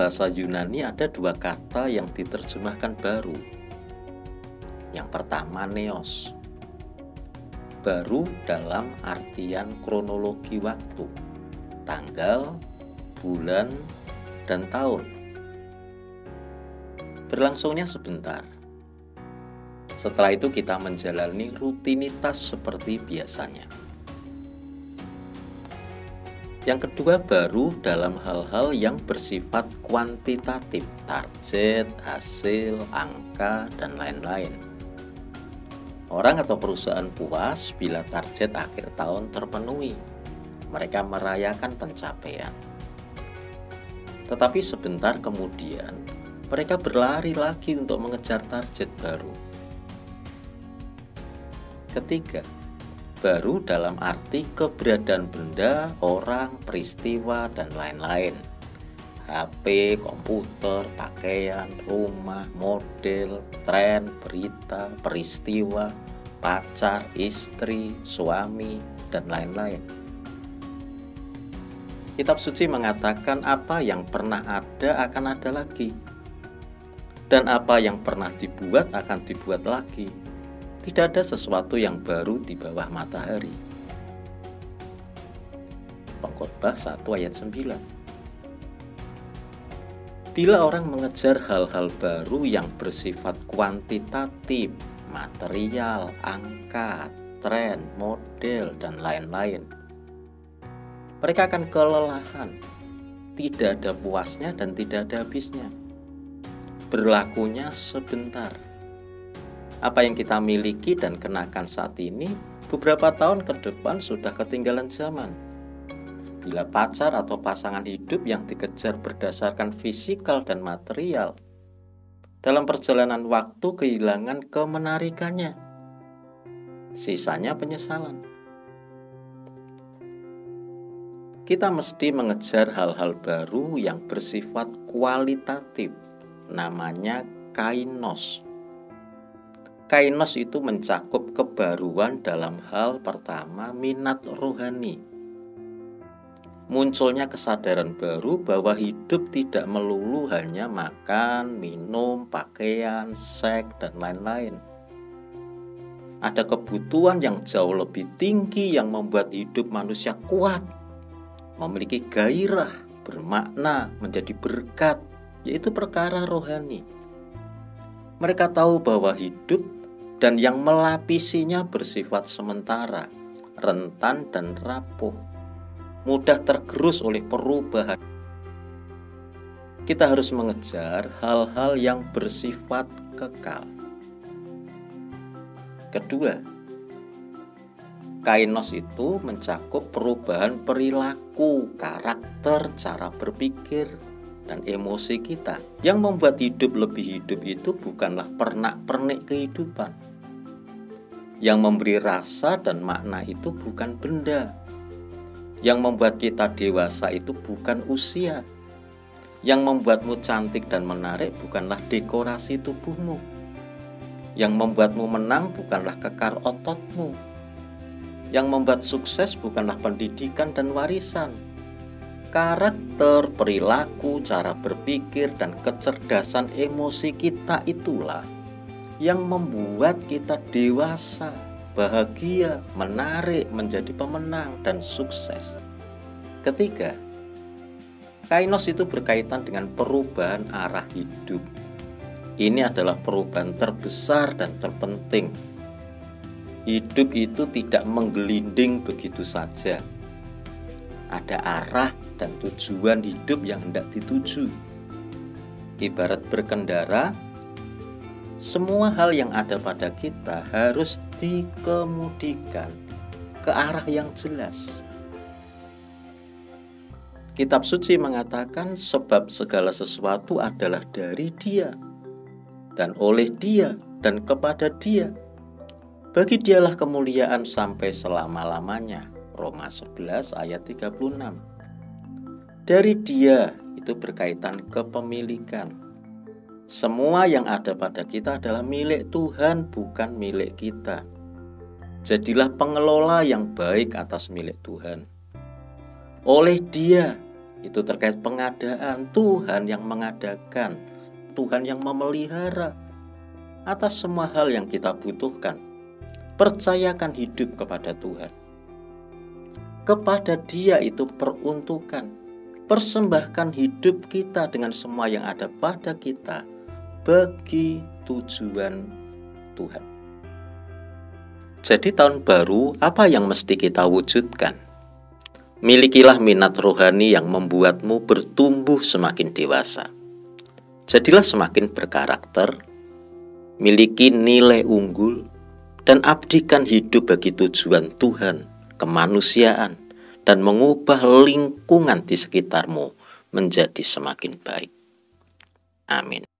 bahasa Yunani ada dua kata yang diterjemahkan baru. Yang pertama neos. Baru dalam artian kronologi waktu, tanggal, bulan, dan tahun. Berlangsungnya sebentar. Setelah itu kita menjalani rutinitas seperti biasanya. Yang kedua, baru dalam hal-hal yang bersifat kuantitatif, target, hasil, angka, dan lain-lain. Orang atau perusahaan puas bila target akhir tahun terpenuhi. Mereka merayakan pencapaian. Tetapi sebentar kemudian, mereka berlari lagi untuk mengejar target baru. Ketiga, baru dalam arti keberadaan benda, orang, peristiwa, dan lain-lain. HP, komputer, pakaian, rumah, model, tren, berita, peristiwa, pacar, istri, suami, dan lain-lain. Kitab suci mengatakan apa yang pernah ada akan ada lagi, dan apa yang pernah dibuat akan dibuat lagi. Tidak ada sesuatu yang baru di bawah matahari. Pengkhotbah 1 ayat 9. Bila orang mengejar hal-hal baru yang bersifat kuantitatif, material, angka, tren, model, dan lain-lain, mereka akan kelelahan, tidak ada puasnya dan tidak ada habisnya. Berlakunya sebentar. Apa yang kita miliki dan kenakan saat ini, beberapa tahun ke depan sudah ketinggalan zaman. Bila pacar atau pasangan hidup yang dikejar berdasarkan fisikal dan material, dalam perjalanan waktu kehilangan kemenarikannya. Sisanya penyesalan. Kita mesti mengejar hal-hal baru yang bersifat kualitatif, namanya kainos. Kainos itu mencakup kebaruan dalam hal pertama, minat rohani. Munculnya kesadaran baru bahwa hidup tidak melulu hanya makan, minum, pakaian, seks, dan lain-lain. Ada kebutuhan yang jauh lebih tinggi yang membuat hidup manusia kuat, memiliki gairah, bermakna, menjadi berkat, yaitu perkara rohani. Mereka tahu bahwa hidup dan yang melapisinya bersifat sementara, rentan dan rapuh, mudah tergerus oleh perubahan. Kita harus mengejar hal-hal yang bersifat kekal. Kedua, kainos itu mencakup perubahan perilaku, karakter, cara berpikir, dan emosi kita. Yang membuat hidup lebih hidup itu bukanlah pernak-pernik kehidupan. Yang memberi rasa dan makna itu bukan benda. Yang membuat kita dewasa itu bukan usia. Yang membuatmu cantik dan menarik bukanlah dekorasi tubuhmu. Yang membuatmu menang bukanlah kekar ototmu. Yang membuat sukses bukanlah pendidikan dan warisan. Karakter, perilaku, cara berpikir, dan kecerdasan emosi kita itulah yang membuat kita dewasa, bahagia, menarik, menjadi pemenang, dan sukses. Ketiga, kainos itu berkaitan dengan perubahan arah hidup. Ini adalah perubahan terbesar dan terpenting. Hidup itu tidak menggelinding begitu saja. Ada arah dan tujuan hidup yang hendak dituju. Ibarat berkendara, semua hal yang ada pada kita harus dikemudikan ke arah yang jelas. Kitab suci mengatakan sebab segala sesuatu adalah dari Dia, dan oleh Dia, dan kepada Dia. Bagi Dialah kemuliaan sampai selama-lamanya. Roma 11 ayat 36. Dari Dia itu berkaitan kepemilikan. Semua yang ada pada kita adalah milik Tuhan, bukan milik kita. Jadilah pengelola yang baik atas milik Tuhan. Oleh Dia, Itu terkait pengadaan, Tuhan yang mengadakan, Tuhan yang memelihara atas semua hal yang kita butuhkan. Percayakan hidup kepada Tuhan. Kepada Dia itu peruntukan. Persembahkan hidup kita dengan semua yang ada pada kita bagi tujuan Tuhan. Jadi tahun baru, apa yang mesti kita wujudkan? Milikilah minat rohani yang membuatmu bertumbuh semakin dewasa. Jadilah semakin berkarakter, miliki nilai unggul, dan abdikan hidup bagi tujuan Tuhan, kemanusiaan, dan mengubah lingkungan di sekitarmu menjadi semakin baik. Amin.